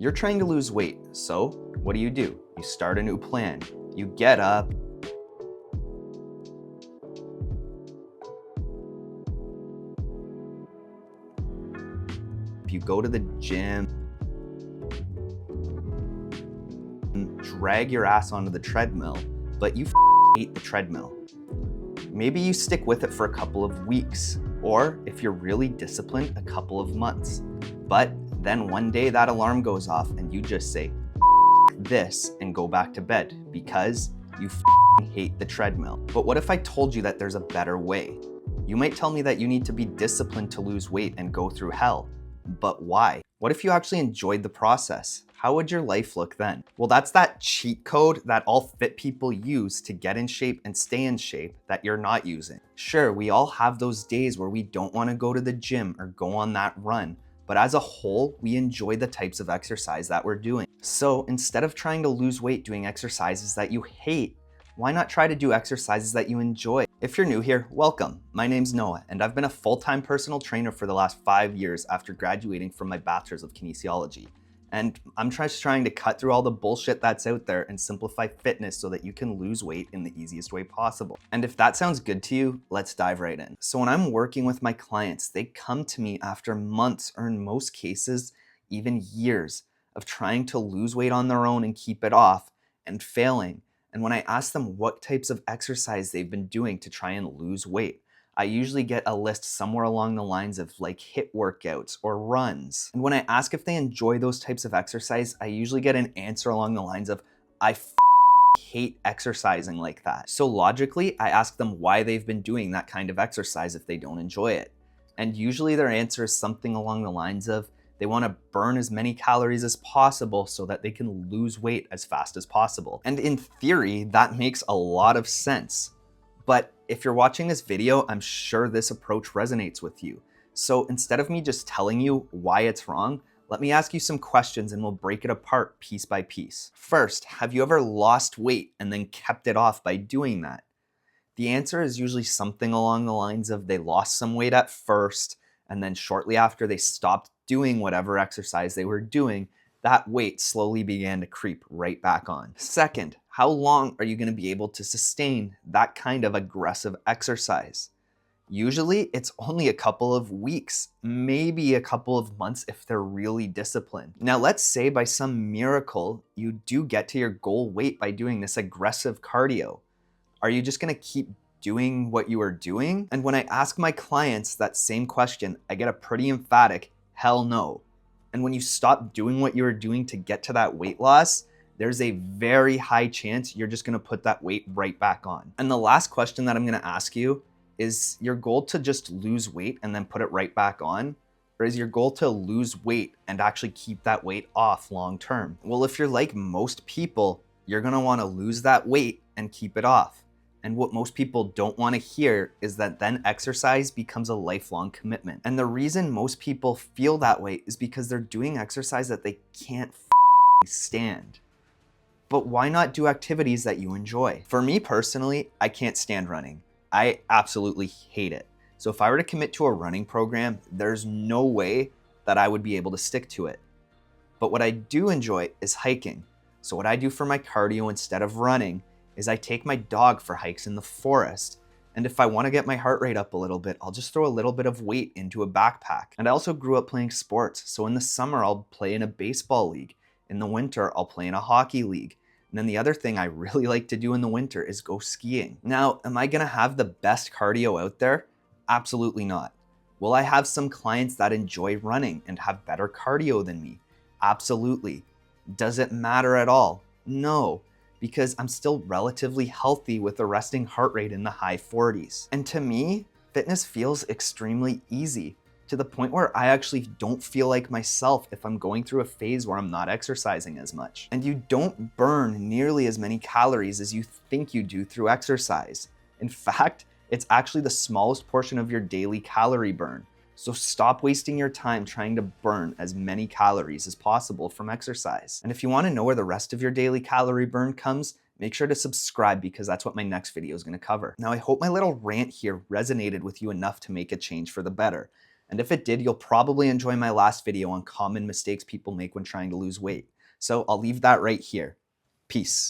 You're trying to lose weight, so what do? You start a new plan. You get up, you go to the gym, drag your ass onto the treadmill, but you hate the treadmill. Maybe you stick with it for a couple of weeks, or if you're really disciplined, a couple of months. But then one day that alarm goes off and you just say this and go back to bed because you hate the treadmill. But what if I told you that there's a better way? You might tell me that you need to be disciplined to lose weight and go through hell. But why? What if you actually enjoyed the process? How would your life look then? Well, that's that cheat code that all fit people use to get in shape and stay in shape that you're not using. Sure, we all have those days where we don't want to go to the gym or go on that run, but as a whole, we enjoy the types of exercise that we're doing. So instead of trying to lose weight doing exercises that you hate, why not try to do exercises that you enjoy? If you're new here, welcome. My name's Noah, and I've been a full-time personal trainer for the last 5 years after graduating from my bachelor's of kinesiology. And I'm just trying to cut through all the bullshit that's out there and simplify fitness so that you can lose weight in the easiest way possible. And if that sounds good to you, let's dive right in. So when I'm working with my clients, they come to me after months, or in most cases, even years of trying to lose weight on their own and keep it off and failing. And when I ask them what types of exercise they've been doing to try and lose weight, I usually get a list somewhere along the lines of like HIIT workouts or runs. And when I ask if they enjoy those types of exercise, I usually get an answer along the lines of, I hate exercising like that. So logically, I ask them why they've been doing that kind of exercise if they don't enjoy it. And usually their answer is something along the lines of, they want to burn as many calories as possible so that they can lose weight as fast as possible. And in theory, that makes a lot of sense. But if you're watching this video, I'm sure this approach resonates with you. So instead of me just telling you why it's wrong, let me ask you some questions and we'll break it apart piece by piece. First, have you ever lost weight and then kept it off by doing that? The answer is usually something along the lines of they lost some weight at first, and then shortly after they stopped doing whatever exercise they were doing, that weight slowly began to creep right back on. Second, how long are you going to be able to sustain that kind of aggressive exercise? Usually it's only a couple of weeks, maybe a couple of months if they're really disciplined. Now let's say by some miracle you do get to your goal weight by doing this aggressive cardio. Are you just going to keep doing what you are doing? And when I ask my clients that same question, I get a pretty emphatic hell no. And when you stop doing what you were doing to get to that weight loss, there's a very high chance you're just gonna put that weight right back on. And the last question that I'm gonna ask you is your goal to just lose weight and then put it right back on? Or is your goal to lose weight and actually keep that weight off long term? Well, if you're like most people, you're gonna wanna lose that weight and keep it off. And what most people don't want to hear is that then exercise becomes a lifelong commitment. And the reason most people feel that way is because they're doing exercise that they can't stand. But why not do activities that you enjoy? For me personally, I can't stand running. I absolutely hate it. So if I were to commit to a running program, there's no way that I would be able to stick to it. But what I do enjoy is hiking. So what I do for my cardio instead of running is I take my dog for hikes in the forest. And if I want to get my heart rate up a little bit, I'll just throw a little bit of weight into a backpack. And I also grew up playing sports. So in the summer, I'll play in a baseball league. In the winter, I'll play in a hockey league. And then the other thing I really like to do in the winter is go skiing. Now, am I going to have the best cardio out there? Absolutely not. Will I have some clients that enjoy running and have better cardio than me? Absolutely. Does it matter at all? No. Because I'm still relatively healthy with a resting heart rate in the high 40s. And to me, fitness feels extremely easy, to the point where I actually don't feel like myself if I'm going through a phase where I'm not exercising as much. And you don't burn nearly as many calories as you think you do through exercise. In fact, it's actually the smallest portion of your daily calorie burn. So stop wasting your time trying to burn as many calories as possible from exercise. And if you want to know where the rest of your daily calorie burn comes, make sure to subscribe because that's what my next video is going to cover. Now, I hope my little rant here resonated with you enough to make a change for the better. And if it did, you'll probably enjoy my last video on common mistakes people make when trying to lose weight. So I'll leave that right here. Peace.